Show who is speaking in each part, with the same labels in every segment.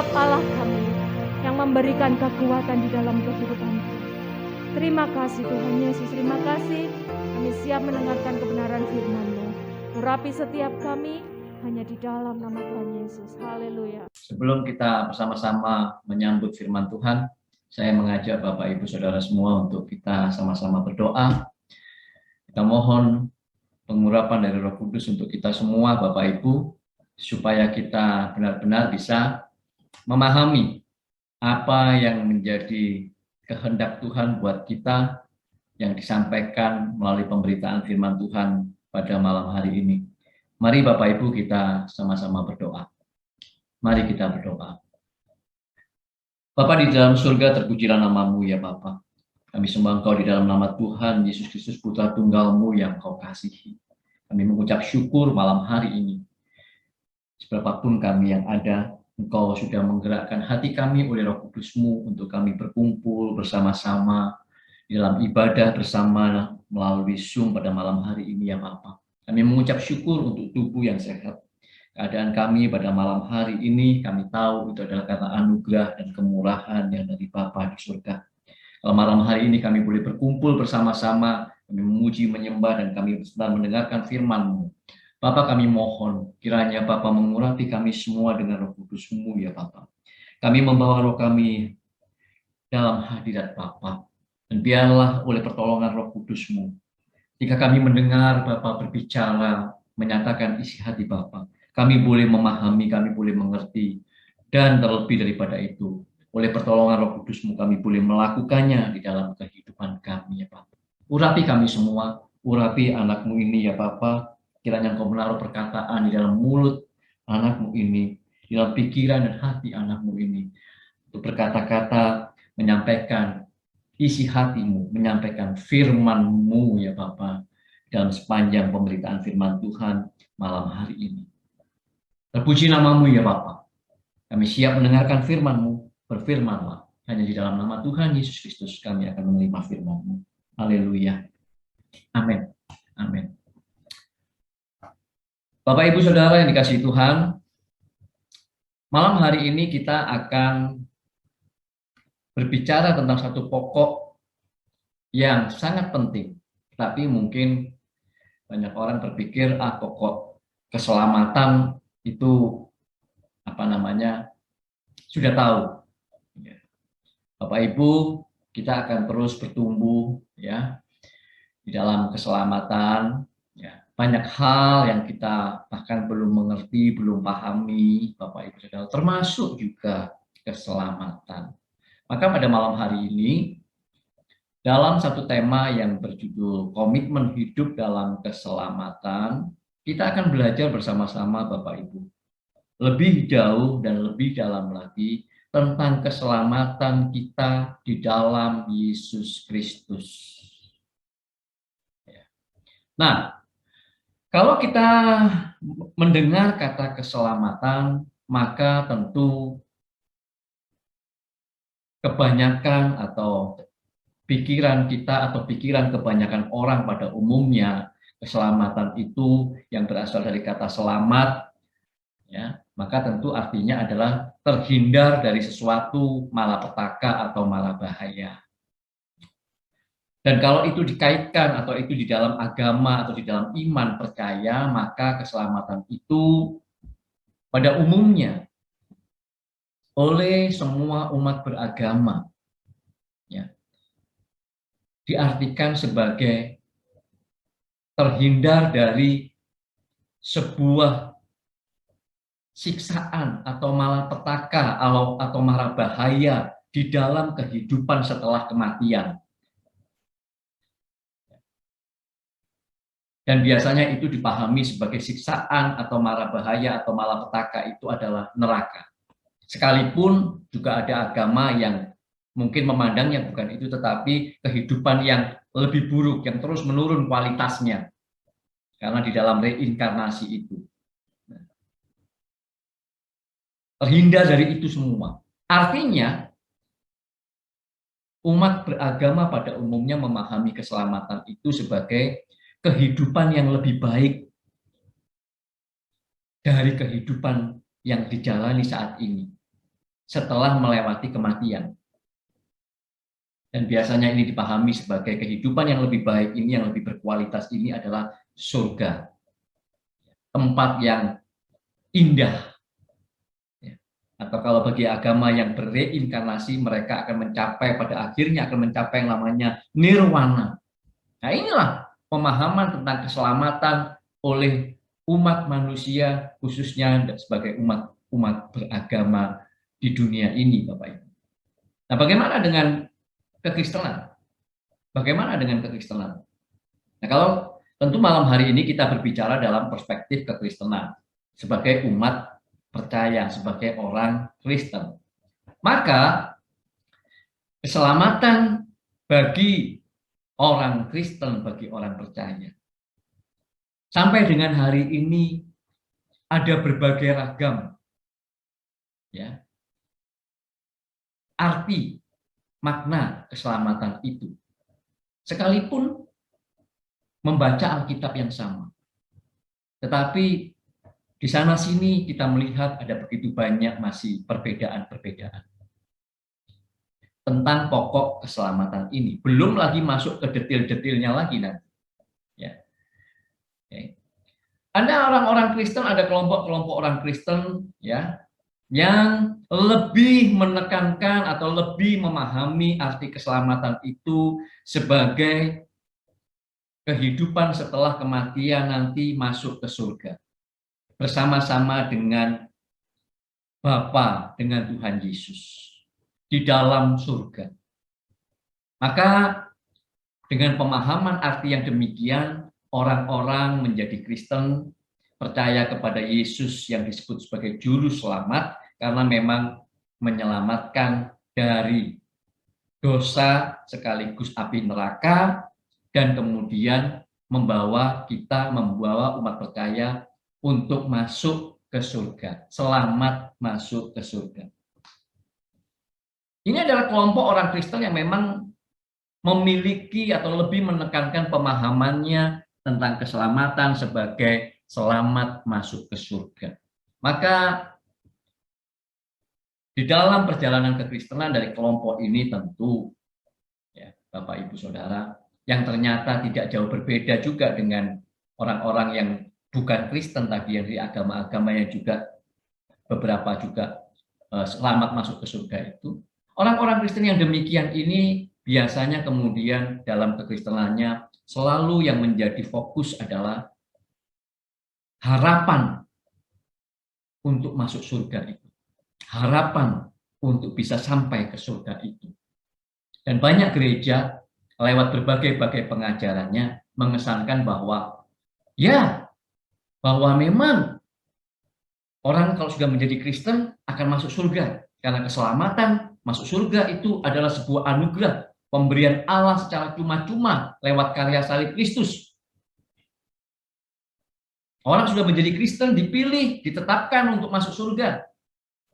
Speaker 1: sebab Allah kami yang memberikan kekuatan di dalam kehidupan kami. Terima kasih Tuhan Yesus, terima kasih kami siap mendengarkan kebenaran firman-Mu. Urapi setiap kami hanya di dalam nama Tuhan Yesus. Haleluya.
Speaker 2: Sebelum kita bersama-sama menyambut firman Tuhan, saya mengajak Bapak Ibu Saudara semua untuk kita sama-sama berdoa. Kita mohon pengurapan dari Roh Kudus untuk kita semua Bapak Ibu, supaya kita benar-benar bisa memahami apa yang menjadi kehendak Tuhan buat kita yang disampaikan melalui pemberitaan firman Tuhan pada malam hari ini. Mari Bapak Ibu kita sama-sama berdoa. Mari kita berdoa. Bapa di dalam surga, terpujilah nama-Mu ya Bapa. Kami sembah Engkau di dalam nama Tuhan Yesus Kristus Putra Tunggal-Mu yang Kau kasihi. Kami mengucap syukur malam hari ini. Seberapapun kami yang ada, Engkau sudah menggerakkan hati kami oleh Roh Kudus-Mu untuk kami berkumpul bersama-sama di dalam ibadah bersama melalui Zoom pada malam hari ini ya Bapa. Kami mengucap syukur untuk tubuh yang sehat. Keadaan kami pada malam hari ini kami tahu itu adalah karena anugerah dan kemurahan yang dari Bapa di surga. Kalau malam hari ini kami boleh berkumpul bersama-sama, kami memuji, menyembah, dan kami sedang mendengarkan firman-Mu. Bapa, kami mohon kiranya Bapa mengurapi kami semua dengan Roh Kudus-Mu ya Bapa. Kami membawa roh kami dalam hadirat Bapa, dan biarlah oleh pertolongan Roh Kudus-Mu, jika kami mendengar Bapa berbicara, menyatakan isi hati Bapa, kami boleh memahami, kami boleh mengerti, dan terlebih daripada itu, oleh pertolongan Roh Kudus-Mu kami boleh melakukannya di dalam kehidupan kami ya Bapa. Urapi kami semua, urapi anak-Mu ini ya Bapa, kiranya Engkau menaruh perkataan di dalam mulut anak-Mu ini, di dalam pikiran dan hati anak-Mu ini, untuk berkata-kata, menyampaikan isi hati-Mu, menyampaikan firman-Mu ya Bapa, dalam sepanjang pemberitaan firman Tuhan malam hari ini. Terpuji nama-Mu ya Bapa. Kami siap mendengarkan firman-Mu, berfirmanlah. Hanya di dalam nama Tuhan Yesus Kristus kami akan menerima firman-Mu. Haleluya. Amin. Amin. Bapak Ibu Saudara yang dikasihi Tuhan, malam hari ini kita akan berbicara tentang satu pokok yang sangat penting. Tapi mungkin banyak orang berpikir, pokok keselamatan itu sudah tahu. Bapak Ibu, kita akan terus bertumbuh ya di dalam keselamatan. Ya, banyak hal yang kita bahkan belum mengerti, belum pahami, Bapak Ibu Saudara, termasuk juga keselamatan. Maka pada malam hari ini, dalam satu tema yang berjudul Komitmen Hidup dalam Keselamatan, kita akan belajar bersama-sama Bapak Ibu lebih jauh dan lebih dalam lagi tentang keselamatan kita di dalam Yesus Kristus. Nah, kalau kita mendengar kata keselamatan, maka tentu kebanyakan atau pikiran kita atau pikiran kebanyakan orang pada umumnya, keselamatan itu yang berasal dari kata selamat, ya, maka tentu artinya adalah terhindar dari sesuatu malapetaka atau malabahaya. Dan kalau itu dikaitkan atau itu di dalam agama atau di dalam iman percaya, maka keselamatan itu pada umumnya oleh semua umat beragama ya, diartikan sebagai terhindar dari sebuah siksaan atau malapetaka atau mara bahaya di dalam kehidupan setelah kematian. Dan biasanya itu dipahami sebagai siksaan atau mara bahaya atau malapetaka itu adalah neraka. Sekalipun juga ada agama yang mungkin memandangnya bukan itu, tetapi kehidupan yang lebih buruk, yang terus menurun kualitasnya. Karena di dalam reinkarnasi itu. Terhindar dari itu semua. Artinya, umat beragama pada umumnya memahami keselamatan itu sebagai kehidupan yang lebih baik dari kehidupan yang dijalani saat ini. setelah melewati kematian. Dan biasanya ini dipahami sebagai kehidupan yang lebih baik ini, yang lebih berkualitas ini adalah surga. Tempat yang indah. Atau kalau bagi agama yang bereinkarnasi, mereka akan mencapai, pada akhirnya akan mencapai yang namanya nirwana. Nah, inilah pemahaman tentang keselamatan oleh umat manusia, khususnya sebagai umat beragama di dunia ini, Bapak Ibu. Nah, bagaimana dengan kekristenan? Bagaimana dengan kekristenan? Nah, kalau tentu malam hari ini kita berbicara dalam perspektif kekristenan sebagai umat percaya, sebagai orang Kristen. Maka keselamatan bagi orang Kristen, bagi orang percaya, sampai dengan hari ini ada berbagai ragam ya arti makna keselamatan itu. Sekalipun membaca Alkitab yang sama. Tetapi di sana sini kita melihat ada begitu banyak masih perbedaan-perbedaan tentang pokok keselamatan ini. Belum lagi masuk ke detail-detailnya lagi nanti. Ya. Oke. Ada orang-orang Kristen, ada kelompok-kelompok orang Kristen ya yang lebih menekankan atau lebih memahami arti keselamatan itu sebagai kehidupan setelah kematian nanti masuk ke surga bersama-sama dengan Bapa, dengan Tuhan Yesus di dalam surga. Maka dengan pemahaman arti yang demikian, orang-orang menjadi Kristen, percaya kepada Yesus yang disebut sebagai juru selamat, karena memang menyelamatkan dari dosa sekaligus api neraka, dan kemudian membawa umat percaya untuk masuk ke surga, selamat masuk ke surga. Ini adalah kelompok orang Kristen yang memang memiliki atau lebih menekankan pemahamannya tentang keselamatan sebagai selamat masuk ke surga. Maka di dalam perjalanan kekristenan dari kelompok ini tentu ya, Bapak Ibu Saudara, yang ternyata tidak jauh berbeda juga dengan orang-orang yang bukan Kristen tadi, yang dari agama-agama yang juga beberapa juga selamat masuk ke surga itu. Orang-orang Kristen yang demikian ini biasanya kemudian dalam kekristenannya selalu yang menjadi fokus adalah harapan untuk masuk surga itu. Harapan untuk bisa sampai ke surga itu. Dan banyak gereja lewat berbagai pengajarannya mengesankan bahwa bahwa memang orang kalau sudah menjadi Kristen akan masuk surga. Karena keselamatan masuk surga itu adalah sebuah anugerah, pemberian Allah secara cuma-cuma lewat karya salib Kristus. Orang sudah menjadi Kristen, dipilih, ditetapkan untuk masuk surga.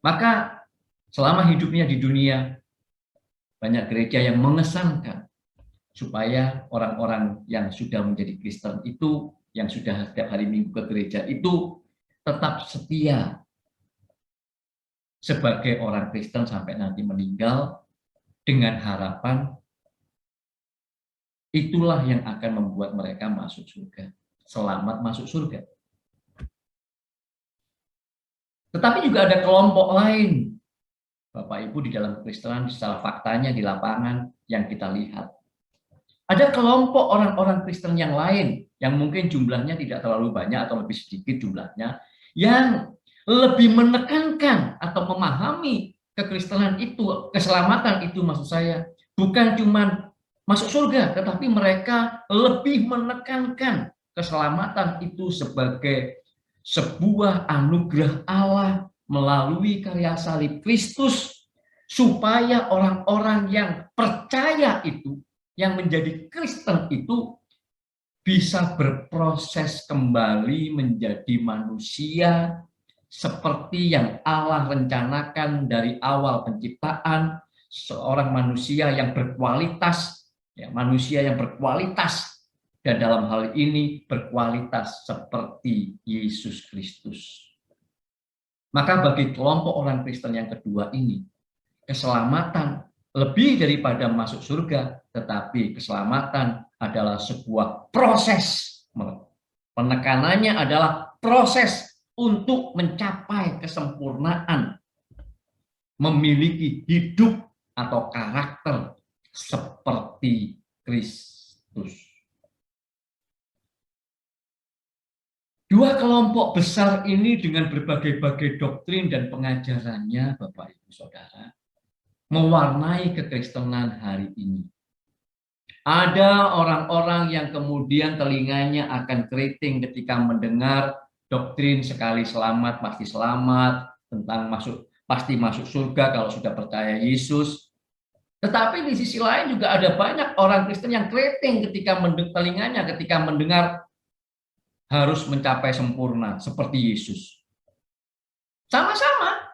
Speaker 2: Maka selama hidupnya di dunia, banyak gereja yang mengesankan supaya orang-orang yang sudah menjadi Kristen itu, yang sudah setiap hari Minggu ke gereja itu tetap setia sebagai orang Kristen sampai nanti meninggal, dengan harapan itulah yang akan membuat mereka masuk surga, selamat masuk surga. Tetapi juga ada kelompok lain, Bapak Ibu, di dalam kekristenan secara faktanya di lapangan yang kita lihat. Ada kelompok orang-orang Kristen yang lain yang mungkin jumlahnya tidak terlalu banyak atau lebih sedikit jumlahnya, yang lebih menekankan atau memahami kekristenan itu, keselamatan itu maksud saya, bukan cuma masuk surga, tetapi mereka lebih menekankan keselamatan itu sebagai sebuah anugerah Allah melalui karya salib Kristus, supaya orang-orang yang percaya itu, yang menjadi Kristen itu, bisa berproses kembali menjadi manusia seperti yang Allah rencanakan dari awal penciptaan, seorang manusia yang berkualitas, manusia yang berkualitas, dan dalam hal ini berkualitas seperti Yesus Kristus. Maka bagi kelompok orang Kristen yang kedua ini, keselamatan lebih daripada masuk surga, tetapi keselamatan adalah sebuah proses. Penekanannya adalah proses untuk mencapai kesempurnaan, memiliki hidup atau karakter seperti Kristus. Dua kelompok besar ini dengan berbagai-bagai doktrin dan pengajarannya, Bapak Ibu Saudara, mewarnai kekristenan hari ini. Ada orang-orang yang kemudian telinganya akan keriting ketika mendengar doktrin sekali selamat pasti selamat, tentang pasti masuk surga kalau sudah percaya Yesus. Tetapi di sisi lain juga ada banyak orang Kristen yang keriting ketika telinganya ketika mendengar harus mencapai sempurna seperti Yesus. Sama-sama.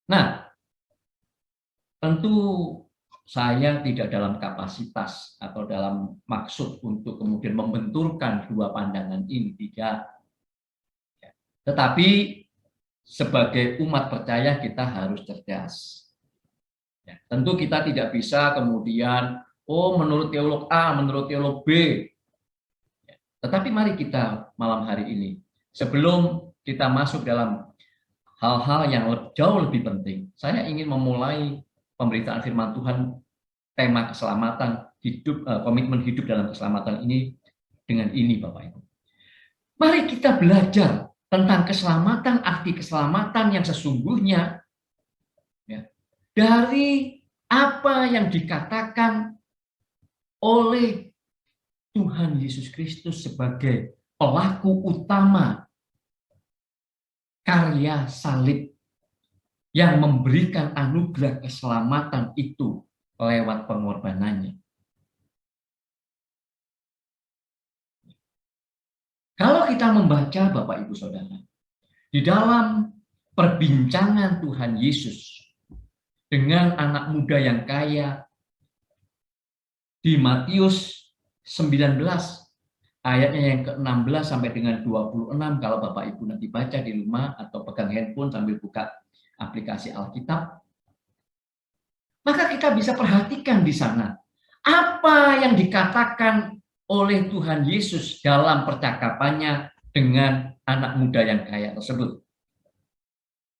Speaker 2: Nah, tentu saya tidak dalam kapasitas atau dalam maksud untuk kemudian membenturkan dua pandangan ini, tidak. Tetapi sebagai umat percaya kita harus cerdas. Tentu kita tidak bisa kemudian menurut teolog A, menurut teolog B. Tetapi mari kita malam hari ini, sebelum kita masuk dalam hal-hal yang jauh lebih penting, saya ingin memulai pemberitaan firman Tuhan, tema keselamatan, komitmen hidup dalam keselamatan ini dengan ini, Bapak Ibu. Mari kita belajar tentang keselamatan, arti keselamatan yang sesungguhnya, dari apa yang dikatakan oleh Tuhan Yesus Kristus sebagai pelaku utama karya salib yang memberikan anugerah keselamatan itu lewat pengorbanannya. Kalau kita membaca, Bapak Ibu Saudara, di dalam perbincangan Tuhan Yesus dengan anak muda yang kaya di Matius 19 ayatnya yang ke-16 sampai dengan 26, kalau Bapak Ibu nanti baca di rumah atau pegang handphone sambil buka aplikasi Alkitab, maka kita bisa perhatikan di sana apa yang dikatakan oleh Tuhan Yesus dalam percakapannya dengan anak muda yang kaya tersebut.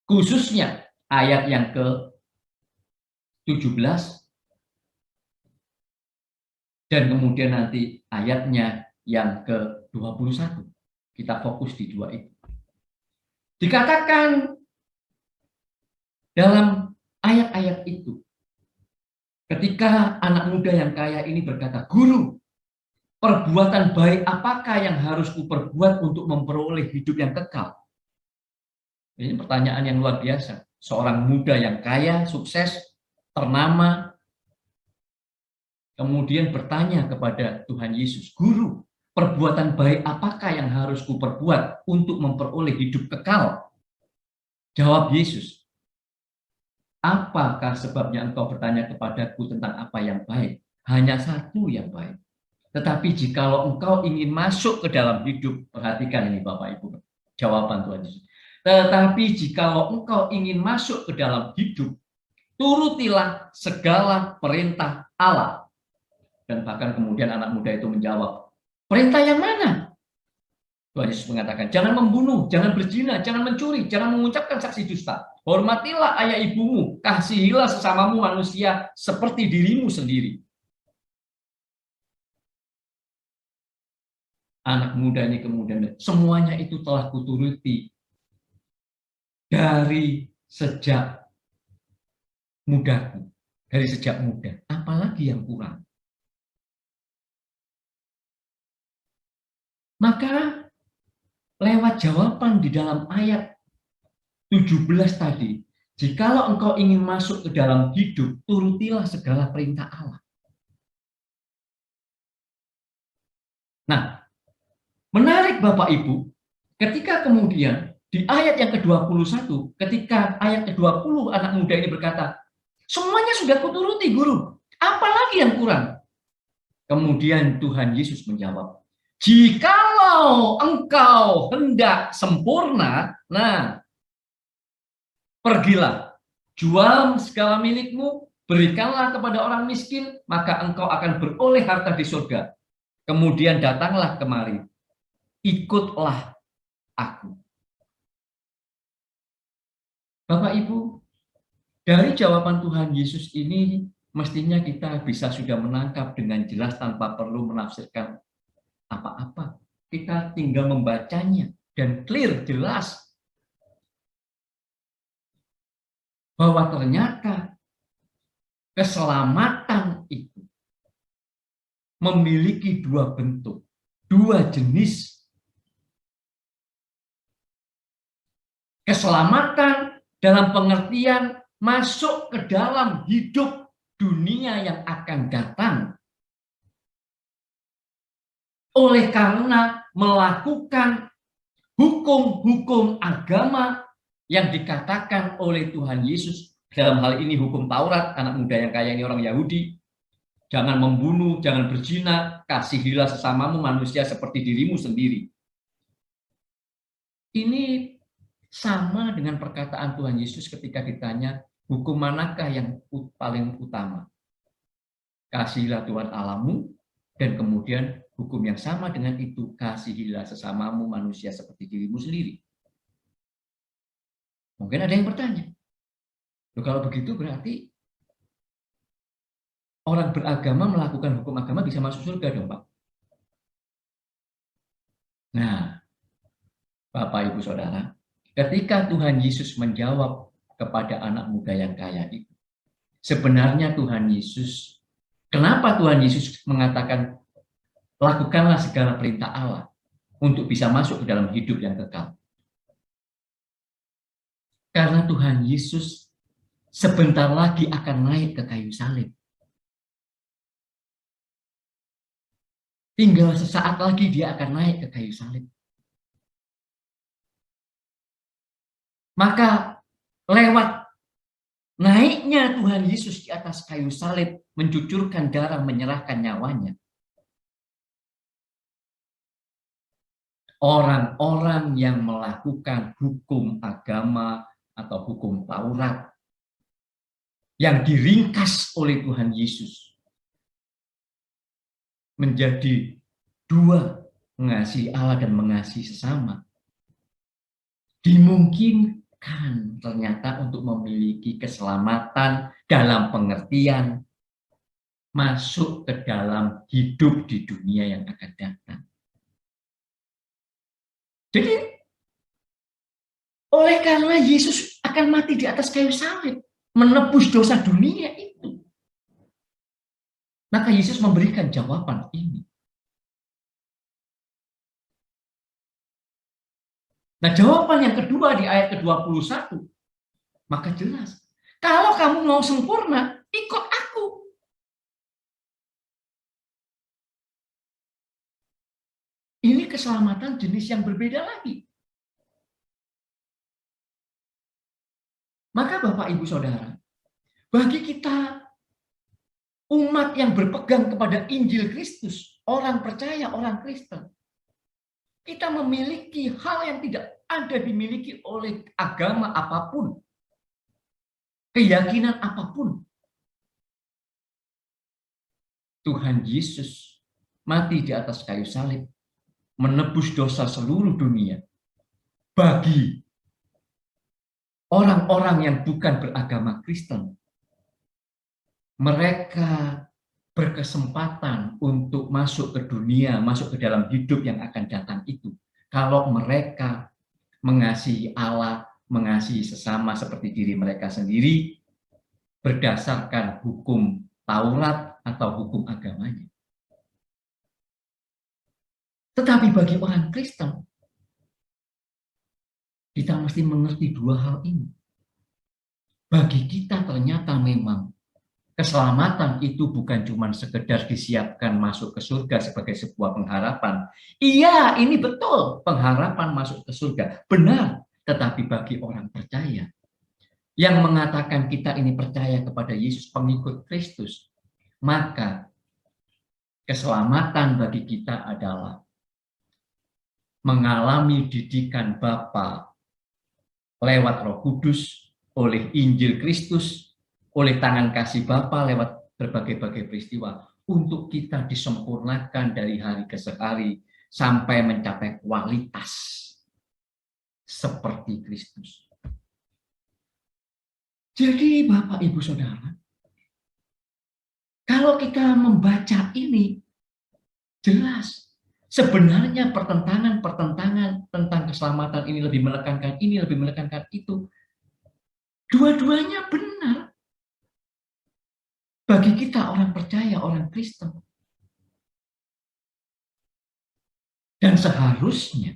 Speaker 2: Khususnya ayat yang ke-17 dan kemudian nanti ayatnya yang ke-21. Kita fokus di dua itu. Dikatakan dalam ayat-ayat itu, ketika anak muda yang kaya ini berkata, "Guru, perbuatan baik apakah yang harus kuperbuat untuk memperoleh hidup yang kekal?" Ini pertanyaan yang luar biasa. Seorang muda yang kaya, sukses, ternama, kemudian bertanya kepada Tuhan Yesus, "Guru, perbuatan baik apakah yang harus kuperbuat untuk memperoleh hidup kekal?" Jawab Yesus, "Apakah sebabnya engkau bertanya kepadaku tentang apa yang baik? Hanya satu yang baik. Tetapi jikalau engkau ingin masuk ke dalam hidup," perhatikan ini Bapak Ibu, jawaban Tuhan Yesus. "Tetapi jikalau engkau ingin masuk ke dalam hidup, turutilah segala perintah Allah." Dan bahkan kemudian anak muda itu menjawab, "Perintah yang mana?" Tuhan Yesus mengatakan, "Jangan membunuh, jangan berzina, jangan mencuri, jangan mengucapkan saksi dusta. Hormatilah ayah ibumu, kasihilah sesamamu manusia seperti dirimu sendiri." Anak muda ini kemudian, "Semuanya itu telah kuturuti dari sejak mudaku, dari sejak muda. Apalagi yang kurang?" Maka lewat jawaban di dalam ayat 17 tadi, "Jikalau engkau ingin masuk ke dalam hidup, turutilah segala perintah Allah." Nah, menarik Bapak Ibu, ketika kemudian di ayat yang ke-21, ketika ayat ke-20 anak muda ini berkata, "Semuanya sudah kuturuti, Guru. Apalagi yang kurang?" Kemudian Tuhan Yesus menjawab, Jikalau engkau hendak sempurna, nah, pergilah, jual segala milikmu, berikanlah kepada orang miskin, maka engkau akan beroleh harta di surga. Kemudian datanglah kemari, ikutlah aku. Bapak Ibu, dari jawaban Tuhan Yesus ini, mestinya kita bisa sudah menangkap dengan jelas tanpa perlu menafsirkan apa-apa. Kita tinggal membacanya dan clear, jelas. Bahwa ternyata keselamatan itu memiliki dua bentuk, dua jenis. Keselamatan dalam pengertian masuk ke dalam hidup dunia yang akan datang. Oleh karena melakukan hukum-hukum agama yang dikatakan oleh Tuhan Yesus, dalam hal ini hukum Taurat, anak muda yang kaya ini orang Yahudi, jangan membunuh, jangan berzina, kasihilah sesamamu manusia seperti dirimu sendiri. Ini sama dengan perkataan Tuhan Yesus ketika ditanya, hukum manakah yang paling utama? Kasihilah Tuhan Allahmu, dan kemudian hukum yang sama dengan itu, kasihilah sesamamu manusia seperti dirimu sendiri. Mungkin ada yang bertanya, loh, kalau begitu berarti orang beragama melakukan hukum agama bisa masuk surga dong, Pak? Nah, Bapak Ibu Saudara, ketika Tuhan Yesus menjawab kepada anak muda yang kaya itu, sebenarnya Tuhan Yesus, kenapa Tuhan Yesus mengatakan lakukanlah segala perintah Allah untuk bisa masuk ke dalam hidup yang kekal? Karena Tuhan Yesus sebentar lagi akan naik ke kayu salib. Tinggal sesaat lagi dia akan naik ke kayu salib. Maka lewat naiknya Tuhan Yesus di atas kayu salib, mencucurkan darah, menyerahkan nyawanya, orang-orang yang melakukan hukum agama atau hukum Taurat yang diringkas oleh Tuhan Yesus menjadi dua, mengasihi Allah dan mengasihi sesama, dimungkinkan ternyata untuk memiliki keselamatan dalam pengertian masuk ke dalam hidup di dunia yang akan datang. Jadi, oleh karena Yesus akan mati di atas kayu salib, menebus dosa dunia itu, maka Yesus memberikan jawaban ini. Nah, jawaban yang kedua di ayat ke-21, maka jelas, kalau kamu mau sempurna, ikut aku. Ini keselamatan jenis yang berbeda lagi. Maka Bapak Ibu Saudara, bagi kita umat yang berpegang kepada Injil Kristus, orang percaya, orang Kristen, kita memiliki hal yang tidak ada dimiliki oleh agama apapun, keyakinan apapun. Tuhan Yesus mati di atas kayu salib, menebus dosa seluruh dunia bagi orang-orang yang bukan beragama Kristen. Mereka berkesempatan untuk masuk ke dunia, masuk ke dalam hidup yang akan datang itu, kalau mereka mengasihi Allah, mengasihi sesama seperti diri mereka sendiri, berdasarkan hukum Taurat atau hukum agamanya. Tetapi bagi orang Kristen, kita mesti mengerti dua hal ini. Bagi kita ternyata memang keselamatan itu bukan cuma sekedar disiapkan masuk ke surga sebagai sebuah pengharapan. Iya, ini betul, pengharapan masuk ke surga. Benar, tetapi bagi orang percaya, yang mengatakan kita ini percaya kepada Yesus, pengikut Kristus, maka keselamatan bagi kita adalah mengalami didikan Bapa lewat Roh Kudus, oleh Injil Kristus, oleh tangan kasih Bapa lewat berbagai-bagai peristiwa, untuk kita disempurnakan dari hari ke hari sampai mencapai kualitas seperti Kristus. Jadi Bapak, Ibu, Saudara, kalau kita membaca ini, jelas sebenarnya pertentangan tentang keselamatan ini lebih menekankan ini, lebih menekankan itu. Dua-duanya benar bagi kita orang percaya, orang Kristen. Dan seharusnya,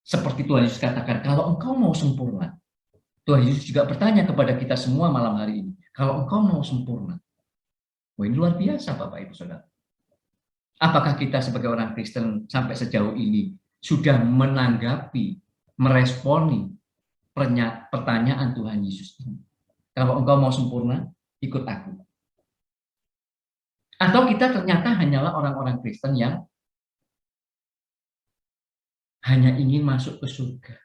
Speaker 2: seperti Tuhan Yesus katakan, kalau engkau mau sempurna, Tuhan Yesus juga bertanya kepada kita semua malam hari ini, kalau engkau mau sempurna. Wah, ini luar biasa Bapak Ibu Saudara. Apakah kita sebagai orang Kristen sampai sejauh ini sudah menanggapi, meresponi pertanyaan Tuhan Yesus ini? Kalau engkau mau sempurna, ikut aku. Atau kita ternyata hanyalah orang-orang Kristen yang hanya ingin masuk ke surga?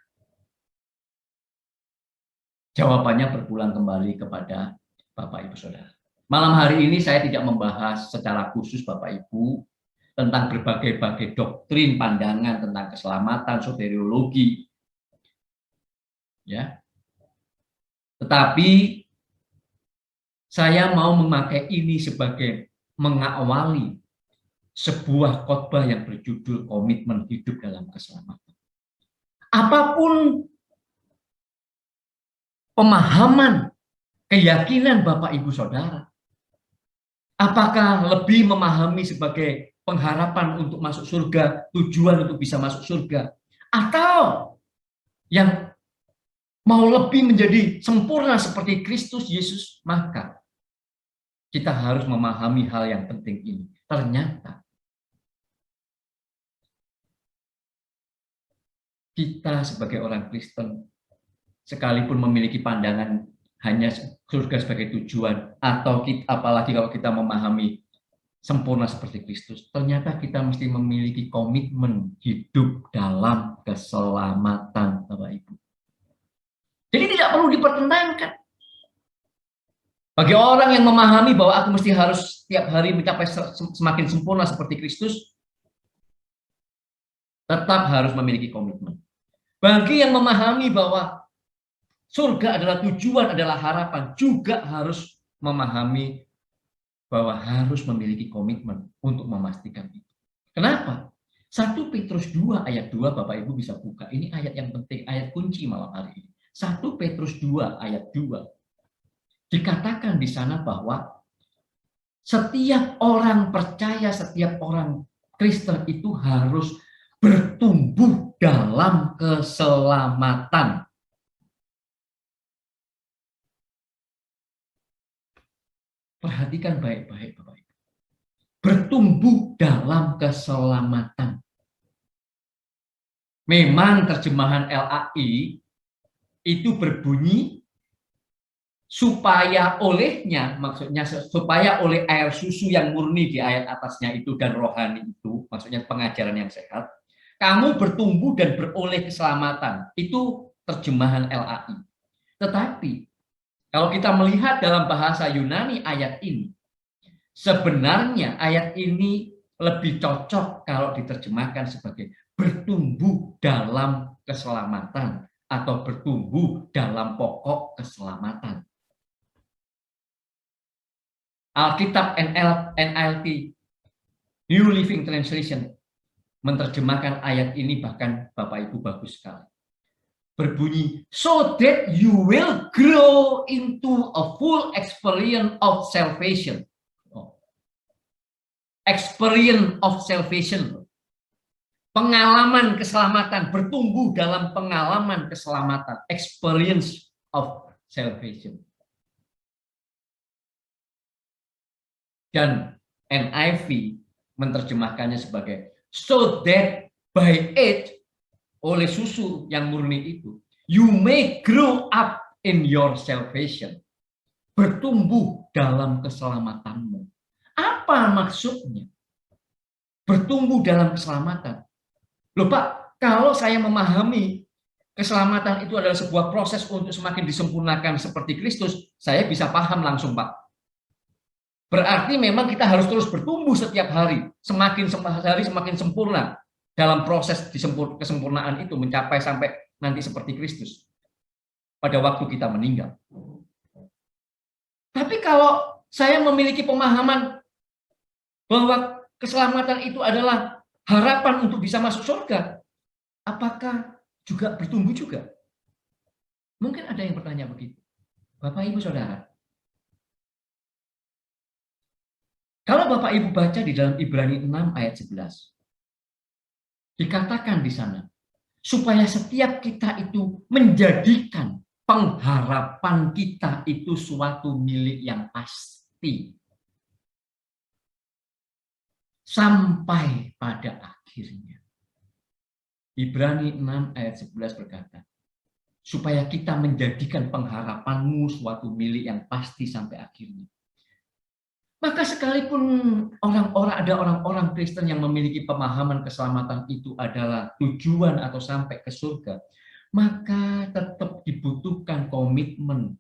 Speaker 2: Jawabannya berpulang kembali kepada Bapak Ibu Saudara. Malam hari ini saya tidak membahas secara khusus Bapak Ibu tentang berbagai-bagai doktrin, pandangan tentang keselamatan, soteriologi. Ya. Tetapi saya mau memakai ini sebagai mengawali sebuah khotbah yang berjudul komitmen hidup dalam keselamatan. Apapun pemahaman, keyakinan Bapak Ibu Saudara, apakah lebih memahami sebagai pengharapan untuk masuk surga, tujuan untuk bisa masuk surga, atau yang mau lebih menjadi sempurna seperti Kristus Yesus, maka kita harus memahami hal yang penting ini. Ternyata kita sebagai orang Kristen, sekalipun memiliki pandangan hanya surga sebagai tujuan, atau apalagi kalau kita memahami sempurna seperti Kristus, ternyata kita mesti memiliki komitmen hidup dalam keselamatan, Bapak Ibu. Jadi tidak perlu dipertentangkan. Bagi orang yang memahami bahwa aku mesti harus setiap hari mencapai semakin sempurna seperti Kristus, tetap harus memiliki komitmen. Bagi yang memahami bahwa surga adalah tujuan, adalah harapan, juga harus memahami bahwa harus memiliki komitmen untuk memastikan itu. Kenapa? 1 Petrus 2 ayat 2, Bapak Ibu bisa buka. Ini ayat yang penting, ayat kunci malam hari ini. 1 Petrus 2 ayat 2. Dikatakan di sana bahwa setiap orang percaya, setiap orang Kristen itu harus bertumbuh dalam keselamatan. Perhatikan baik-baik, Bapak Ibu. Bertumbuh dalam keselamatan. Memang terjemahan LAI itu berbunyi supaya olehnya, maksudnya supaya oleh air susu yang murni di ayat atasnya itu dan rohani itu, maksudnya pengajaran yang sehat, kamu bertumbuh dan beroleh keselamatan. Itu terjemahan LAI. Tetapi kalau kita melihat dalam bahasa Yunani ayat ini, sebenarnya ayat ini lebih cocok kalau diterjemahkan sebagai bertumbuh dalam keselamatan atau bertumbuh dalam pokok keselamatan. Alkitab NLT, New Living Translation, menerjemahkan ayat ini bahkan Bapak Ibu bagus sekali. Berbunyi, so that you will grow into a full experience of salvation. Experience of salvation. Pengalaman keselamatan, bertumbuh dalam pengalaman keselamatan. Experience of salvation. Dan NIV menerjemahkannya sebagai so that by it, oleh susu yang murni itu, you may grow up in your salvation. Bertumbuh dalam keselamatanmu. Apa maksudnya? Bertumbuh dalam keselamatan. Loh Pak, kalau saya memahami keselamatan itu adalah sebuah proses untuk semakin disempurnakan seperti Kristus, saya bisa paham langsung Pak. Berarti memang kita harus terus bertumbuh setiap hari, semakin hari semakin sempurna dalam proses kesempurnaan itu mencapai sampai nanti seperti Kristus pada waktu kita meninggal. Tapi kalau saya memiliki pemahaman bahwa keselamatan itu adalah harapan untuk bisa masuk surga, apakah juga bertumbuh juga? Mungkin ada yang bertanya begitu. Bapak Ibu Saudara, kalau Bapak Ibu baca di dalam Ibrani 6 ayat 11, dikatakan di sana, supaya setiap kita itu menjadikan pengharapan kita itu suatu milik yang pasti. Sampai pada akhirnya. Ibrani 6 ayat 11 berkata, supaya kita menjadikan pengharapanmu suatu milik yang pasti sampai akhirnya. Maka sekalipun ada orang-orang Kristen yang memiliki pemahaman keselamatan itu adalah tujuan atau sampai ke surga, maka tetap dibutuhkan komitmen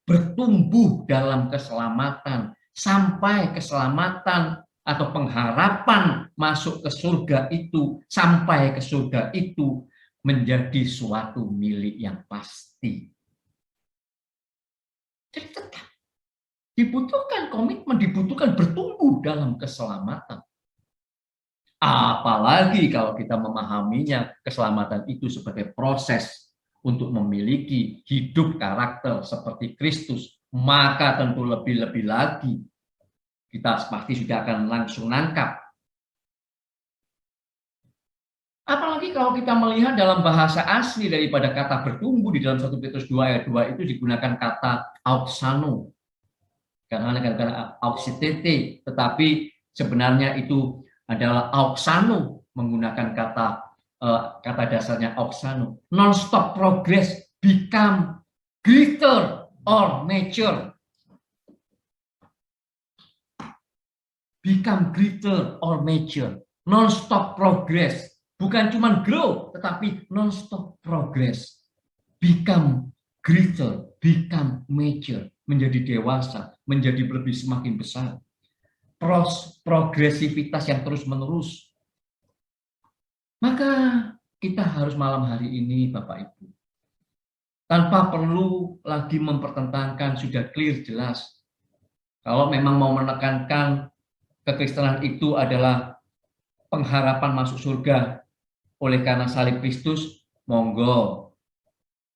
Speaker 2: bertumbuh dalam keselamatan sampai keselamatan atau pengharapan masuk ke surga itu, sampai ke surga itu menjadi suatu milik yang pasti. Jadi tetap dibutuhkan komitmen, dibutuhkan bertumbuh dalam keselamatan. Apalagi kalau kita memahaminya keselamatan itu sebagai proses untuk memiliki hidup karakter seperti Kristus, maka tentu lebih-lebih lagi kita pasti sudah akan langsung nangkap. Apalagi kalau kita melihat dalam bahasa asli daripada kata bertumbuh di dalam 1 Petrus 2 ayat 2 itu digunakan kata auxano. Karena kata auxitete, tetapi sebenarnya itu adalah auxano, menggunakan kata dasarnya auxano. Non-stop progress, become greater or mature. Become greater or mature. Non-stop progress. Bukan cuma grow, tetapi non-stop progress. Become greater, become mature. Menjadi dewasa, menjadi lebih semakin besar. Progresivitas yang terus-menerus. Maka kita harus malam hari ini, Bapak Ibu, tanpa perlu lagi mempertentangkan, sudah clear, jelas. Kalau memang mau menekankan kekristenan itu adalah pengharapan masuk surga oleh karena salib Kristus, monggo.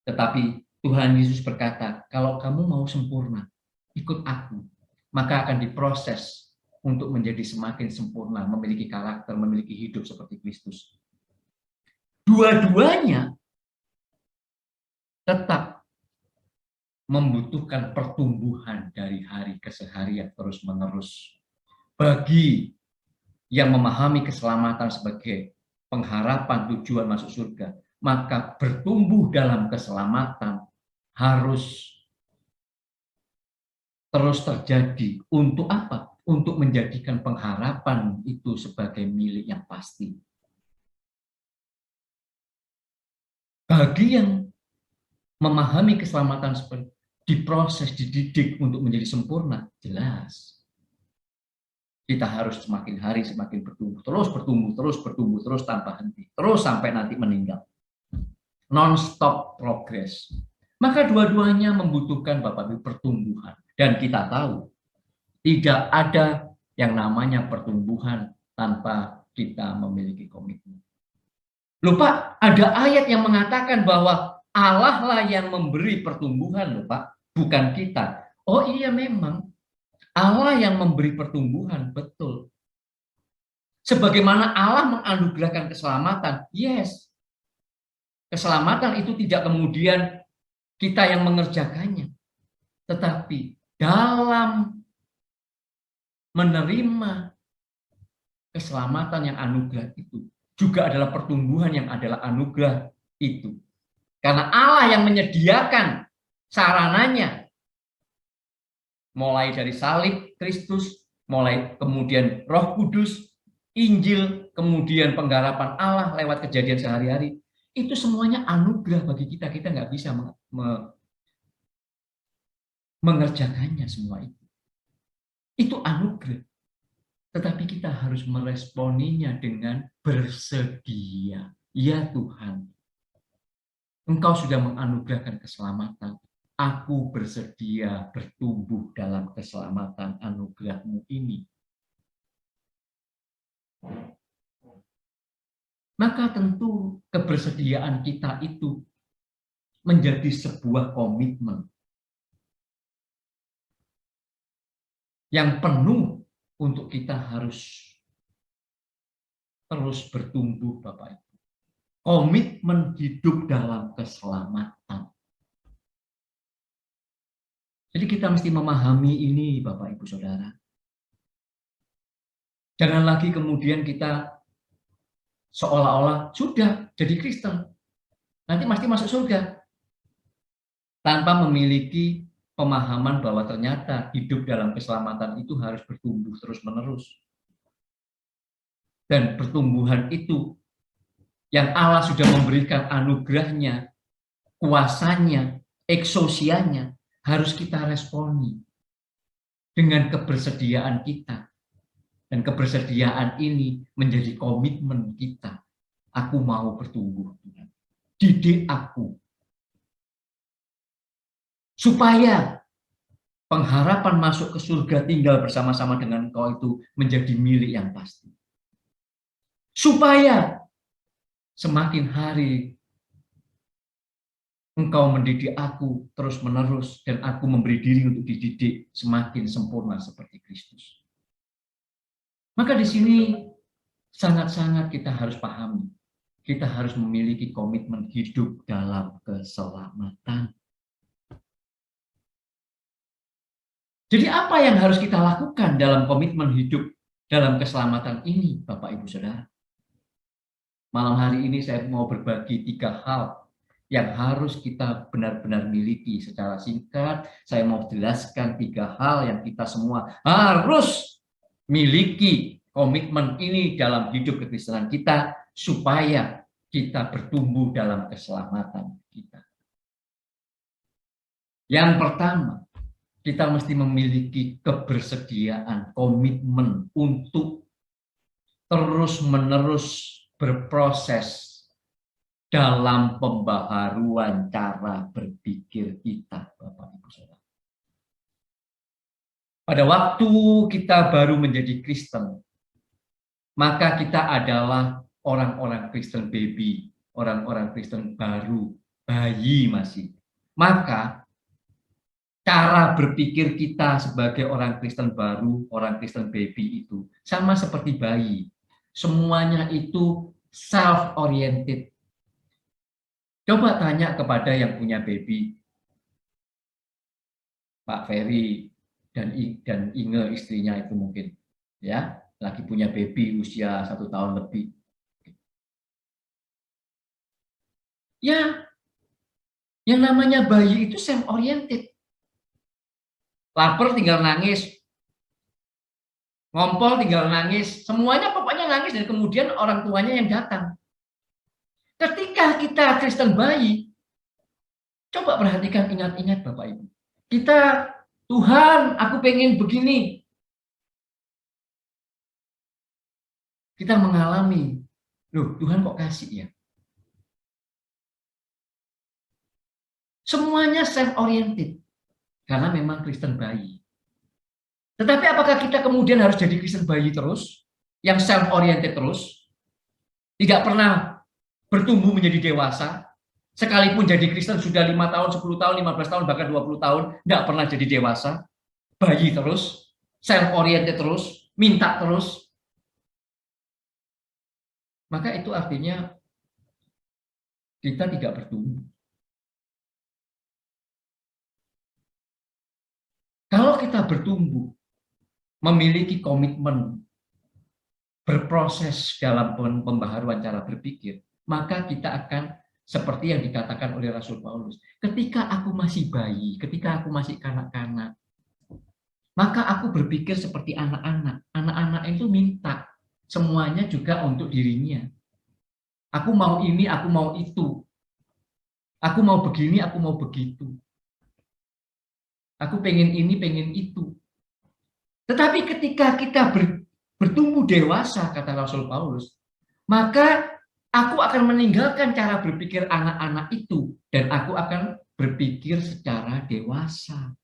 Speaker 2: Tetapi Tuhan Yesus berkata, kalau kamu mau sempurna, ikut aku, maka akan diproses untuk menjadi semakin sempurna, memiliki karakter, memiliki hidup seperti Kristus. Dua-duanya tetap membutuhkan pertumbuhan dari hari ke hari yang terus-menerus. Bagi yang memahami keselamatan sebagai pengharapan tujuan masuk surga, maka bertumbuh dalam keselamatan harus terus terjadi. Untuk apa? Untuk menjadikan pengharapan itu sebagai milik yang pasti. Bagi yang memahami keselamatan seperti diproses, dididik untuk menjadi sempurna, jelas. Kita harus semakin hari semakin bertumbuh, terus tanpa henti, terus sampai nanti meninggal. Non-stop progress. Maka dua-duanya membutuhkan Bapak Ibu pertumbuhan. Dan kita tahu, tidak ada yang namanya pertumbuhan tanpa kita memiliki komitmen. Lupa, ada ayat yang mengatakan bahwa Allah lah yang memberi pertumbuhan, lupa, bukan kita. Oh iya memang, Allah yang memberi pertumbuhan, betul. Sebagaimana Allah menganugerahkan keselamatan, yes. Keselamatan itu tidak kemudian kita yang mengerjakannya. Tetapi dalam menerima keselamatan yang anugerah itu, juga adalah pertumbuhan yang adalah anugerah itu. Karena Allah yang menyediakan sarananya, mulai dari salib Kristus, mulai kemudian Roh Kudus, Injil, kemudian penggarapan Allah lewat kejadian sehari-hari, itu semuanya anugerah bagi kita. Kita nggak bisa mengerjakannya semua itu. Itu anugerah. Tetapi kita harus meresponinya dengan bersedia. Ya Tuhan, Engkau sudah menganugerahkan keselamatan. Aku bersedia bertumbuh dalam keselamatan anugerah-Mu ini. Maka tentu kebersediaan kita itu menjadi sebuah komitmen yang penuh untuk kita harus terus bertumbuh, Bapak Ibu. Komitmen hidup dalam keselamatan. Jadi kita mesti memahami ini, Bapak Ibu Saudara. Jangan lagi kemudian kita seolah-olah sudah jadi Kristen, nanti pasti masuk surga, tanpa memiliki pemahaman bahwa ternyata hidup dalam keselamatan itu harus bertumbuh terus-menerus. Dan pertumbuhan itu yang Allah sudah memberikan anugerahnya, kuasanya, eksosianya, harus kita responi dengan kebersediaan kita. Dan kebersediaan ini menjadi komitmen kita. Aku mau bertumbuh. Didik aku. Supaya pengharapan masuk ke surga tinggal bersama-sama dengan Engkau itu menjadi milik yang pasti. Supaya semakin hari Engkau mendidik aku terus-menerus dan aku memberi diri untuk dididik semakin sempurna seperti Kristus. Maka di sini sangat-sangat kita harus pahami. Kita harus memiliki komitmen hidup dalam keselamatan. Jadi apa yang harus kita lakukan dalam komitmen hidup dalam keselamatan ini, Bapak Ibu Saudara? Malam hari ini saya mau berbagi 3 hal yang harus kita benar-benar miliki. Secara singkat, saya mau jelaskan 3 hal yang kita semua harus miliki komitmen ini dalam hidup kekristenan kita, supaya kita bertumbuh dalam keselamatan kita. Yang pertama, kita mesti memiliki kebersediaan, komitmen untuk terus-menerus berproses dalam pembaharuan cara berpikir kita, Bapak Ibu Saudara. Pada waktu kita baru menjadi Kristen, maka kita adalah orang-orang Kristen baby, orang-orang Kristen baru, bayi masih. Maka cara berpikir kita sebagai orang Kristen baru, orang Kristen baby itu sama seperti bayi. Semuanya itu self-oriented. Coba tanya kepada yang punya baby, Pak Ferry dan Inge istrinya itu mungkin, ya, lagi punya baby usia 1 tahun lebih. Ya, yang namanya bayi itu self-oriented. Lapar tinggal nangis, ngompol tinggal nangis, semuanya pokoknya nangis dan kemudian orang tuanya yang datang. Ketika kita Kristen bayi, coba perhatikan, ingat-ingat Bapak Ibu. Kita, Tuhan, aku pengen begini. Kita mengalami, loh Tuhan kok kasih ya? Semuanya self-oriented, karena memang Kristen bayi. Tetapi apakah kita kemudian harus jadi Kristen bayi terus, yang self-oriented terus, tidak pernah bertumbuh menjadi dewasa, sekalipun jadi Kristen sudah 5 tahun, 10 tahun, 15 tahun, bahkan 20 tahun, tidak pernah jadi dewasa, bayi terus, self-oriented terus, minta terus, maka itu artinya kita tidak bertumbuh. Kalau kita bertumbuh, memiliki komitmen, berproses dalam pembaharuan cara berpikir, maka kita akan seperti yang dikatakan oleh Rasul Paulus. Ketika aku masih bayi, ketika aku masih kanak-kanak, maka aku berpikir seperti anak-anak. Anak-anak itu minta. semuanya juga untuk dirinya. Aku mau ini, aku mau itu. Aku mau begini, aku mau begitu. Aku pengen ini, pengen itu. Tetapi ketika kita bertumbuh dewasa, kata Rasul Paulus, maka aku akan meninggalkan cara berpikir anak-anak itu dan aku akan berpikir secara dewasa.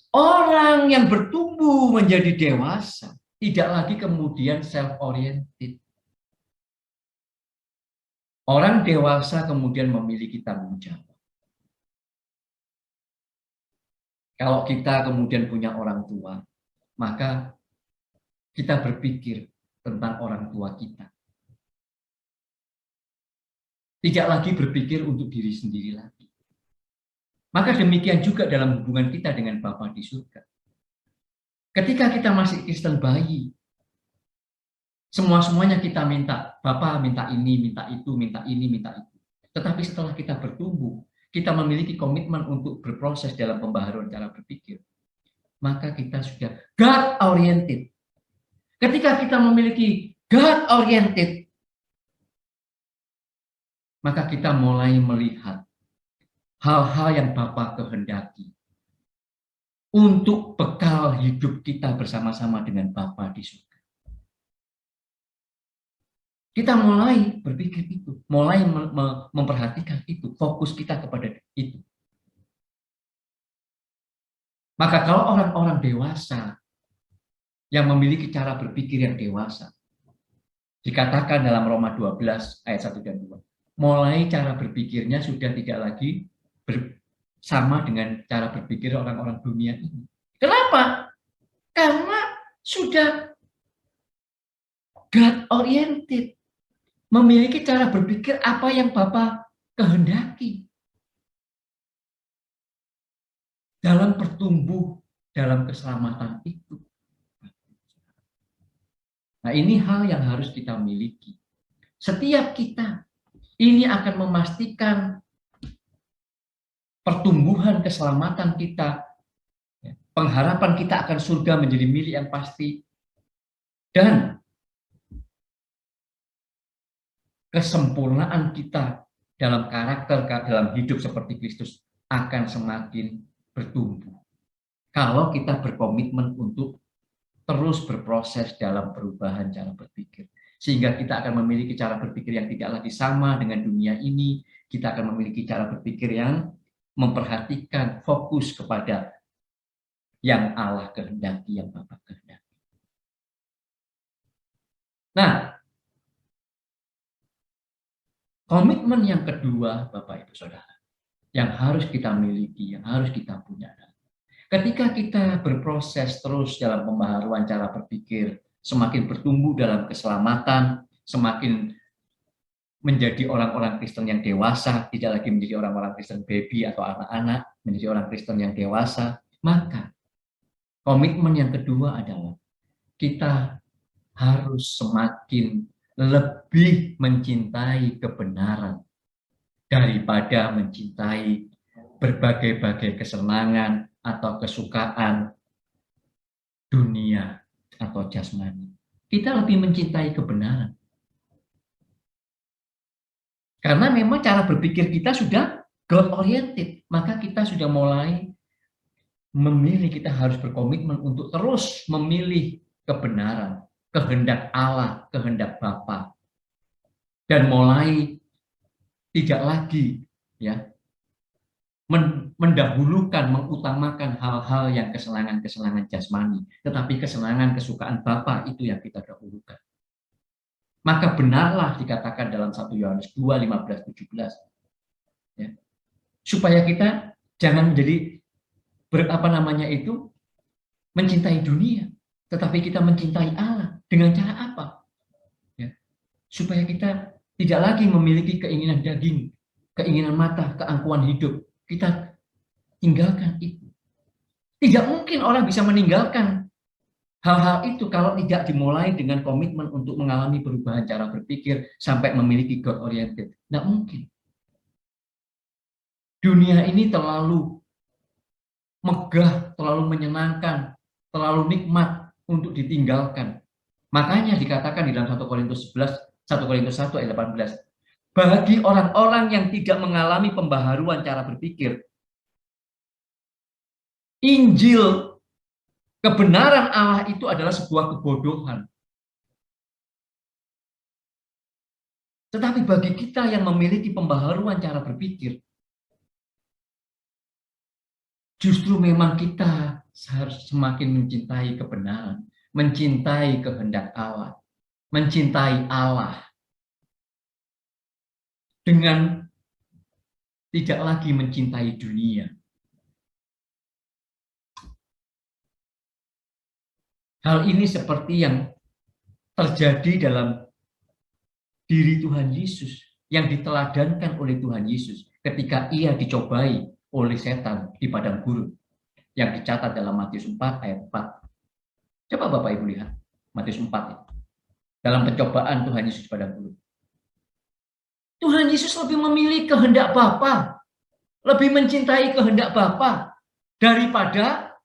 Speaker 2: Orang yang bertumbuh menjadi dewasa tidak lagi kemudian self-oriented. Orang dewasa kemudian memiliki tanggung jawab. Kalau kita kemudian punya orang tua, maka kita berpikir tentang orang tua kita. Tidak lagi berpikir untuk diri sendiri lagi. Maka demikian juga dalam hubungan kita dengan Bapa di surga. Ketika kita masih Kristen bayi, semuanya kita minta, Bapa minta ini, minta itu, minta ini, minta itu. Tetapi setelah kita bertumbuh, kita memiliki komitmen untuk berproses dalam pembaharuan cara berpikir, maka kita sudah God-oriented. Ketika kita memiliki God-oriented, maka kita mulai melihat hal-hal yang Bapa kehendaki untuk bekal hidup kita bersama-sama dengan Bapa di surga. Kita mulai berpikir itu, mulai memperhatikan itu, fokus kita kepada itu. Maka kalau orang-orang dewasa yang memiliki cara berpikir yang dewasa, dikatakan dalam Roma 12 ayat 1 dan 2, mulai cara berpikirnya sudah tidak lagi sama dengan cara berpikir orang-orang dunia ini. Kenapa? Karena sudah God-oriented. Memiliki cara berpikir apa yang Bapa kehendaki. Dalam bertumbuh dalam keselamatan itu. Nah, ini hal yang harus kita miliki. Setiap kita ini akan memastikan pertumbuhan keselamatan kita, pengharapan kita akan surga menjadi milik yang pasti, dan kesempurnaan kita dalam karakter, dalam hidup seperti Kristus akan semakin bertumbuh. Kalau kita berkomitmen untuk terus berproses dalam perubahan cara berpikir. Sehingga kita akan memiliki cara berpikir yang tidak lagi sama dengan dunia ini. Kita akan memiliki cara berpikir yang memperhatikan fokus kepada yang Allah kehendaki, yang Bapa kehendaki. Nah, komitmen yang kedua, Bapak Ibu Saudara, yang harus kita miliki, yang harus kita punya. Ketika kita berproses terus dalam pembaharuan cara berpikir, semakin bertumbuh dalam keselamatan, semakin menjadi orang-orang Kristen yang dewasa, tidak lagi menjadi orang-orang Kristen baby atau anak-anak, menjadi orang Kristen yang dewasa, maka komitmen yang kedua adalah kita harus semakin lebih mencintai kebenaran daripada mencintai berbagai-bagai kesenangan atau kesukaan dunia atau jasmani. Kita lebih mencintai kebenaran. Karena memang cara berpikir kita sudah God-oriented, maka kita sudah mulai memilih, kita harus berkomitmen untuk terus memilih kebenaran, kehendak Allah, kehendak Bapa. Dan mulai tidak lagi mendahulukan, mengutamakan hal-hal yang kesenangan-kesenangan jasmani, tetapi kesenangan kesukaan Bapa itu yang kita dahulukan. Maka benarlah dikatakan dalam 1 Yohanes 2, 15, 17. Supaya kita jangan menjadi mencintai dunia, tetapi kita mencintai Allah. Dengan cara apa? Supaya kita tidak lagi memiliki keinginan daging, keinginan mata, keangkuhan hidup. Kita tinggalkan itu. Tidak mungkin orang bisa meninggalkan hal-hal itu kalau tidak dimulai dengan komitmen untuk mengalami perubahan cara berpikir sampai memiliki God-oriented. Tidak mungkin. Dunia ini terlalu megah, terlalu menyenangkan, terlalu nikmat untuk ditinggalkan. Makanya dikatakan di dalam 1 Korintus 11, 1 Korintus 1 ayat 18, bagi orang-orang yang tidak mengalami pembaharuan cara berpikir, Injil kebenaran Allah itu adalah sebuah kebodohan. Tetapi bagi kita yang memiliki pembaharuan cara berpikir, justru memang kita harus semakin mencintai kebenaran, mencintai kehendak Allah, mencintai Allah dengan tidak lagi mencintai dunia. Hal ini seperti yang terjadi dalam diri Tuhan Yesus, yang diteladankan oleh Tuhan Yesus ketika ia dicobai oleh setan di padang gurun, yang dicatat dalam Matius 4 ayat 4. Coba Bapak Ibu lihat Matius 4 ya. Dalam pencobaan Tuhan Yesus di padang gurun, Tuhan Yesus lebih memilih kehendak Bapa, lebih mencintai kehendak Bapa daripada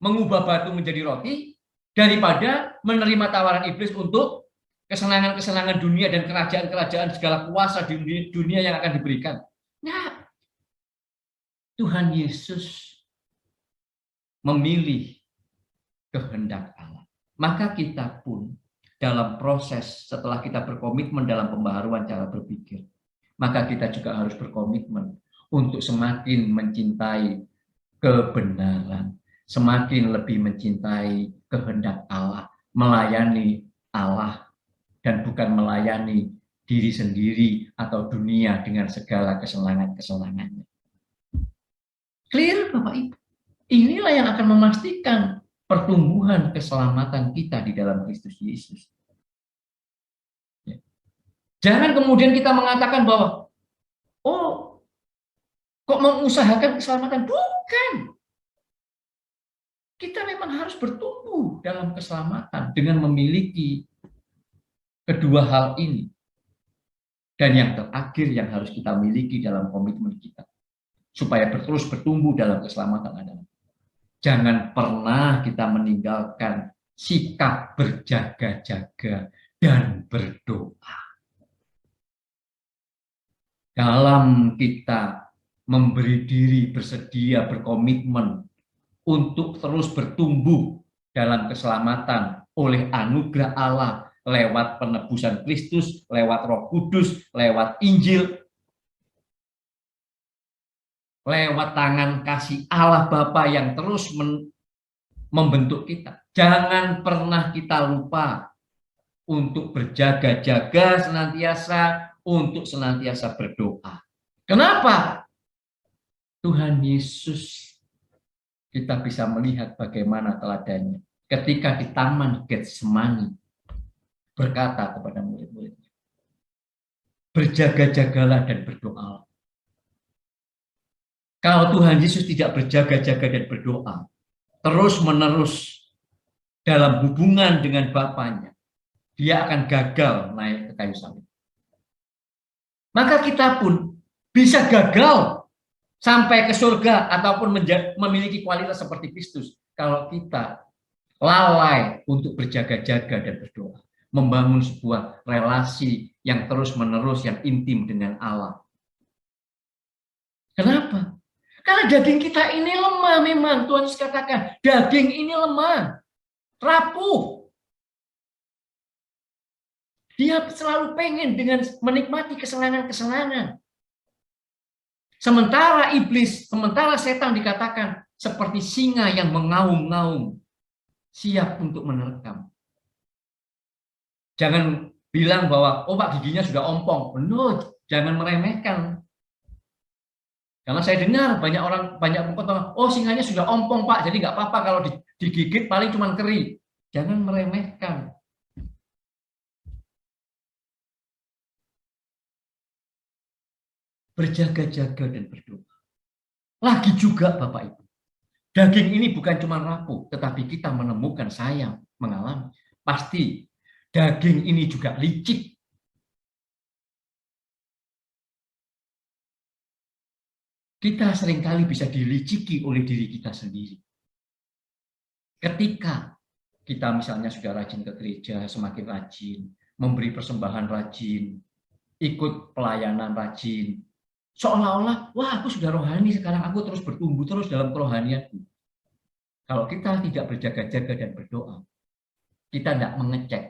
Speaker 2: mengubah batu menjadi roti, daripada menerima tawaran iblis untuk kesenangan-kesenangan dunia dan kerajaan-kerajaan segala kuasa di dunia yang akan diberikan. Nah, Tuhan Yesus memilih kehendak Allah. Maka kita pun dalam proses setelah kita berkomitmen dalam pembaharuan cara berpikir, maka kita juga harus berkomitmen untuk semakin mencintai kebenaran, semakin lebih mencintai kehendak Allah, melayani Allah, dan bukan melayani diri sendiri atau dunia dengan segala kesenangan-kesenangannya. Clear Bapak Ibu? Inilah yang akan memastikan pertumbuhan keselamatan kita di dalam Kristus Yesus. Jangan kemudian kita mengatakan bahwa, oh, kok mengusahakan keselamatan? Bukan. Kita memang harus bertumbuh dalam keselamatan dengan memiliki kedua hal ini. Dan yang terakhir yang harus kita miliki dalam komitmen kita, supaya terus bertumbuh dalam keselamatan adalah, jangan pernah kita meninggalkan sikap berjaga-jaga dan berdoa. Dalam kita memberi diri, bersedia, berkomitmen untuk terus bertumbuh dalam keselamatan oleh anugerah Allah lewat penebusan Kristus, lewat Roh Kudus, lewat Injil, lewat tangan kasih Allah Bapa yang terus membentuk kita. Jangan pernah kita lupa untuk berjaga-jaga senantiasa, untuk senantiasa berdoa. Kenapa? Tuhan Yesus, kita bisa melihat bagaimana teladannya ketika di Taman Getsemani berkata kepada murid-muridnya, berjaga-jagalah dan berdoa. Kalau Tuhan Yesus tidak berjaga-jaga dan berdoa, terus-menerus dalam hubungan dengan Bapanya, dia akan gagal naik ke kayu salib. Maka kita pun bisa gagal sampai ke surga ataupun memiliki kualitas seperti Kristus kalau kita lalai untuk berjaga-jaga dan berdoa, membangun sebuah relasi yang terus-menerus, yang intim dengan Allah. Kenapa? Karena daging kita ini lemah memang. Tuhan Yesus katakan, daging ini lemah, rapuh. Dia selalu pengen dengan menikmati kesenangan-kesenangan. Sementara iblis, sementara setan dikatakan seperti singa yang mengaum-ngaum, siap untuk menerkam. Jangan bilang bahwa, oh Pak giginya sudah ompong. No, jangan meremehkan. Karena saya dengar banyak orang, banyak mengatakan, oh singanya sudah ompong Pak, jadi nggak apa-apa kalau digigit paling cuma keri. Jangan meremehkan. Berjaga-jaga dan berdoa. Lagi juga Bapak Ibu, daging ini bukan cuma rapuh, tetapi kita menemukan sayang, mengalami. Pasti daging ini juga licik. Kita seringkali bisa diliciki oleh diri kita sendiri. Ketika kita misalnya sudah rajin ke gereja, semakin rajin, memberi persembahan rajin, ikut pelayanan rajin, seolah-olah, wah aku sudah rohani sekarang, aku terus bertumbuh terus dalam kerohanianku. Kalau kita tidak berjaga-jaga dan berdoa, kita tidak mengecek,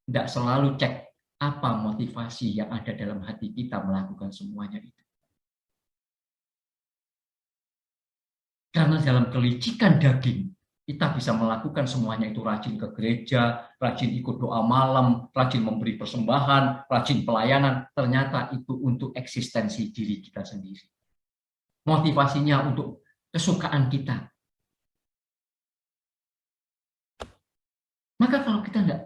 Speaker 2: tidak selalu cek apa motivasi yang ada dalam hati kita melakukan semuanya itu. Karena dalam kelicikan daging, kita bisa melakukan semuanya itu, rajin ke gereja, rajin ikut doa malam, rajin memberi persembahan, rajin pelayanan, ternyata itu untuk eksistensi diri kita sendiri. Motivasinya untuk kesukaan kita. Maka kalau kita tidak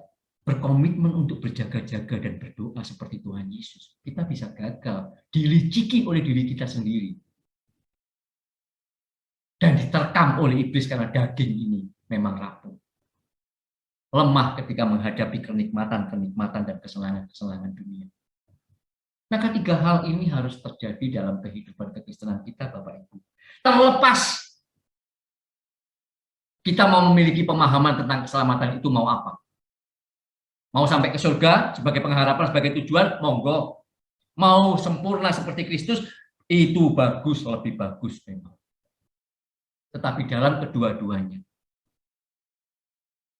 Speaker 2: berkomitmen untuk berjaga-jaga dan berdoa seperti Tuhan Yesus, kita bisa gagal, diliciki oleh diri kita sendiri. Dan diterkam oleh iblis karena daging ini memang rapuh. Lemah ketika menghadapi kenikmatan-kenikmatan dan kesenangan-kesenangan dunia. Maka 3 hal ini harus terjadi dalam kehidupan kekristenan kita, Bapak Ibu. Terlepas kita mau memiliki pemahaman tentang keselamatan itu mau apa. Mau sampai ke surga sebagai pengharapan, sebagai tujuan, monggo. Mau sempurna seperti Kristus, itu bagus, lebih bagus memang. Tetapi dalam kedua-duanya,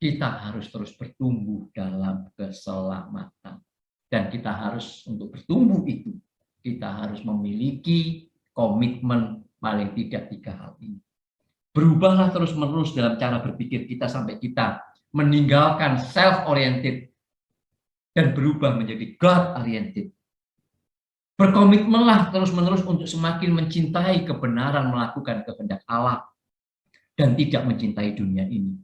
Speaker 2: kita harus terus bertumbuh dalam keselamatan. Dan kita harus, untuk bertumbuh itu, kita harus memiliki komitmen paling tidak 3 hal ini. Berubahlah terus-menerus dalam cara berpikir kita sampai kita meninggalkan self-oriented dan berubah menjadi God-oriented. Berkomitmenlah terus-menerus untuk semakin mencintai kebenaran, melakukan kehendak Allah, dan tidak mencintai dunia ini.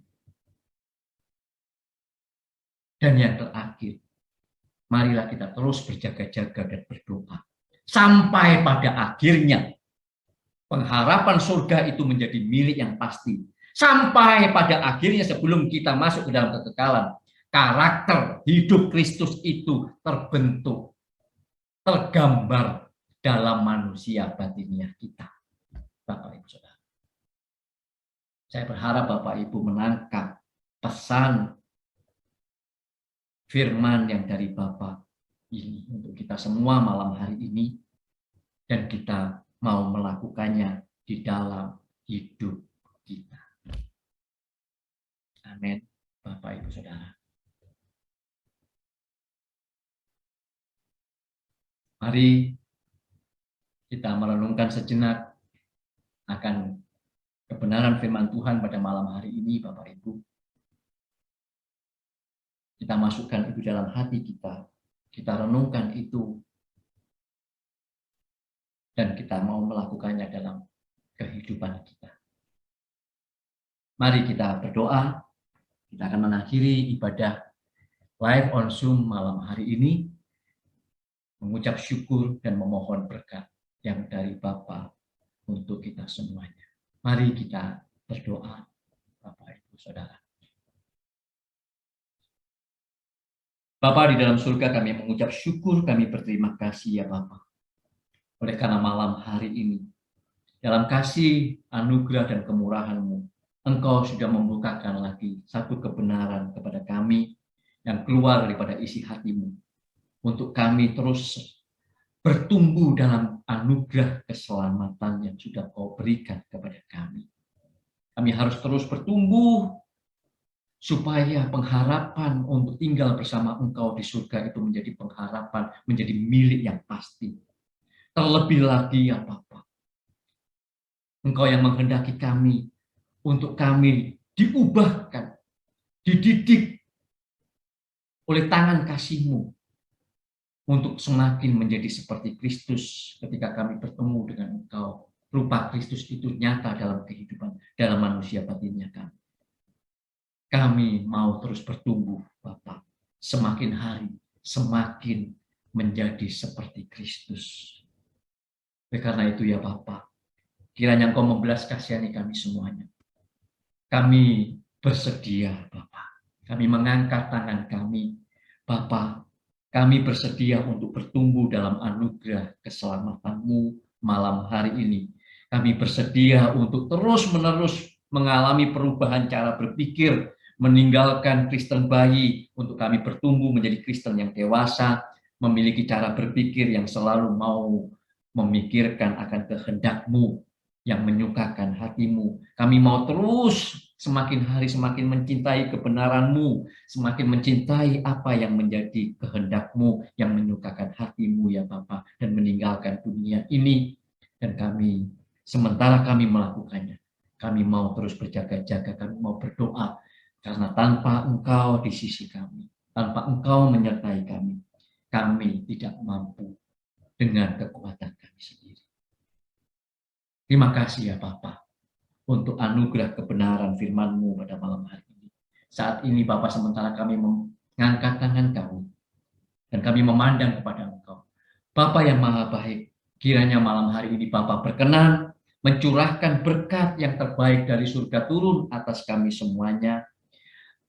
Speaker 2: Dan yang terakhir, marilah kita terus berjaga-jaga dan berdoa. Sampai pada akhirnya, pengharapan surga itu menjadi milik yang pasti. Sampai pada akhirnya sebelum kita masuk ke dalam kekekalan, karakter hidup Kristus itu terbentuk, tergambar dalam manusia batiniah kita. Bapak Ibu Saudara. Saya berharap Bapak Ibu menangkap pesan firman yang dari Bapak ini untuk kita semua malam hari ini, dan kita mau melakukannya di dalam hidup kita. Amin, Bapak Ibu Saudara. Mari kita merenungkan sejenak akan kebenaran firman Tuhan pada malam hari ini, Bapak Ibu. Kita masukkan itu dalam hati kita. Kita renungkan itu. Dan kita mau melakukannya dalam kehidupan kita. Mari kita berdoa. Kita akan mengakhiri ibadah live on Zoom malam hari ini. Mengucap syukur dan memohon berkat yang dari Bapa untuk kita semuanya. Mari kita berdoa, Bapak Ibu Saudara. Bapa di dalam surga, kami mengucap syukur, kami berterima kasih ya Bapa. Oleh karena malam hari ini, dalam kasih, anugerah, dan kemurahan-Mu, Engkau sudah membukakan lagi satu kebenaran kepada kami yang keluar daripada isi hati-Mu, untuk kami terus bertumbuh dalam anugerah keselamatan yang sudah Kau berikan kepada kami. Kami harus terus bertumbuh, supaya pengharapan untuk tinggal bersama Engkau di surga itu menjadi pengharapan, menjadi milik yang pasti. Terlebih lagi ya Bapa, Engkau yang menghendaki kami, untuk kami diubahkan, dididik oleh tangan kasih-Mu, untuk semakin menjadi seperti Kristus ketika kami bertemu dengan Engkau. Rupa Kristus itu nyata dalam kehidupan, dalam manusia batinnya kami. Kami mau terus bertumbuh, Bapak. Semakin hari, semakin menjadi seperti Kristus. Oleh karena itu ya Bapak, kiranya Engkau membelas kasihani kami semuanya. Kami bersedia, Bapak. Kami mengangkat tangan kami, Bapak. Kami bersedia untuk bertumbuh dalam anugerah keselamatan-Mu malam hari ini. Kami bersedia untuk terus-menerus mengalami perubahan cara berpikir, meninggalkan Kristen bayi untuk kami bertumbuh menjadi Kristen yang dewasa, memiliki cara berpikir yang selalu mau memikirkan akan kehendak-Mu yang menyukakan hati-Mu. Kami mau terus semakin hari semakin mencintai kebenaran-Mu, semakin mencintai apa yang menjadi kehendak-Mu yang menyukakan hati-Mu ya Bapa, dan meninggalkan dunia ini. Dan kami, sementara kami melakukannya, kami mau terus berjaga-jaga, kami mau berdoa, karena tanpa Engkau di sisi kami, tanpa Engkau menyertai kami, kami tidak mampu dengan kekuatan kami sendiri. Terima kasih ya Bapa untuk anugerah kebenaran firman-Mu pada malam hari ini. Saat ini Bapa, sementara kami mengangkat tangan kami dan kami memandang kepada Engkau, Bapa yang maha baik, kiranya malam hari ini Bapa berkenan mencurahkan berkat yang terbaik dari surga turun atas kami semuanya,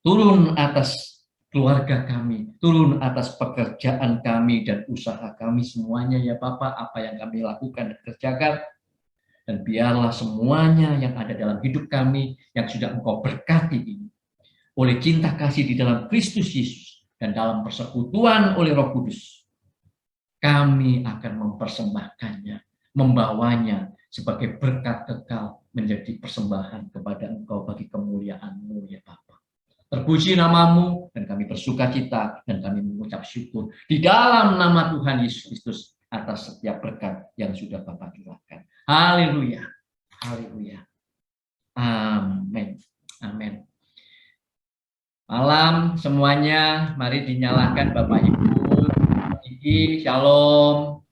Speaker 2: turun atas keluarga kami, turun atas pekerjaan kami dan usaha kami semuanya ya Bapa, apa yang kami lakukan dan kerjakan. Dan biarlah semuanya yang ada dalam hidup kami yang sudah Engkau berkati ini, oleh cinta kasih di dalam Kristus Yesus dan dalam persekutuan oleh Roh Kudus, kami akan mempersembahkannya, membawanya sebagai berkat kekal menjadi persembahan kepada Engkau bagi kemuliaan-Mu ya Bapa. Terpuji nama-Mu dan kami bersuka cita dan kami mengucap syukur di dalam nama Tuhan Yesus Kristus atas setiap berkat yang sudah Bapa curahkan. Haleluya, haleluya, amin, amin. Malam semuanya, mari dinyalakan Bapak Ibu. Iki, shalom.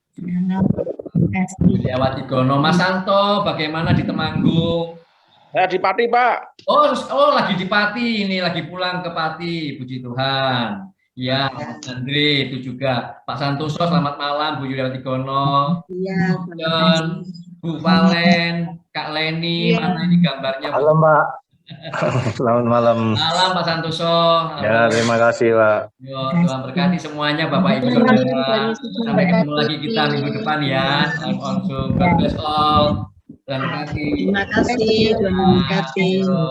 Speaker 2: Juliawati Gono, Mas Santo, bagaimana di Temanggung?
Speaker 3: Saya di Pati, Pak.
Speaker 2: Oh, lagi di Pati, ini lagi pulang ke Pati, puji Tuhan. Ya, Mas Andre itu juga. Pak Santoso, selamat malam, Bu Juliawati Gono.
Speaker 4: Iya,
Speaker 2: dan Bu Valen, Kak Leni, mana ini gambarnya?
Speaker 5: Halo Mbak. Selamat malam.
Speaker 2: Malam Pak Santoso.
Speaker 5: Ya, terima kasih Pak.
Speaker 2: Yo, Tuhan berkati semuanya Bapak Ibu Saudara. Sampai ketemu lagi kita minggu depan ya. On Zoom. God bless all. Terima kasih.
Speaker 4: Terima kasih, Tuhan memberkati.
Speaker 2: Yo.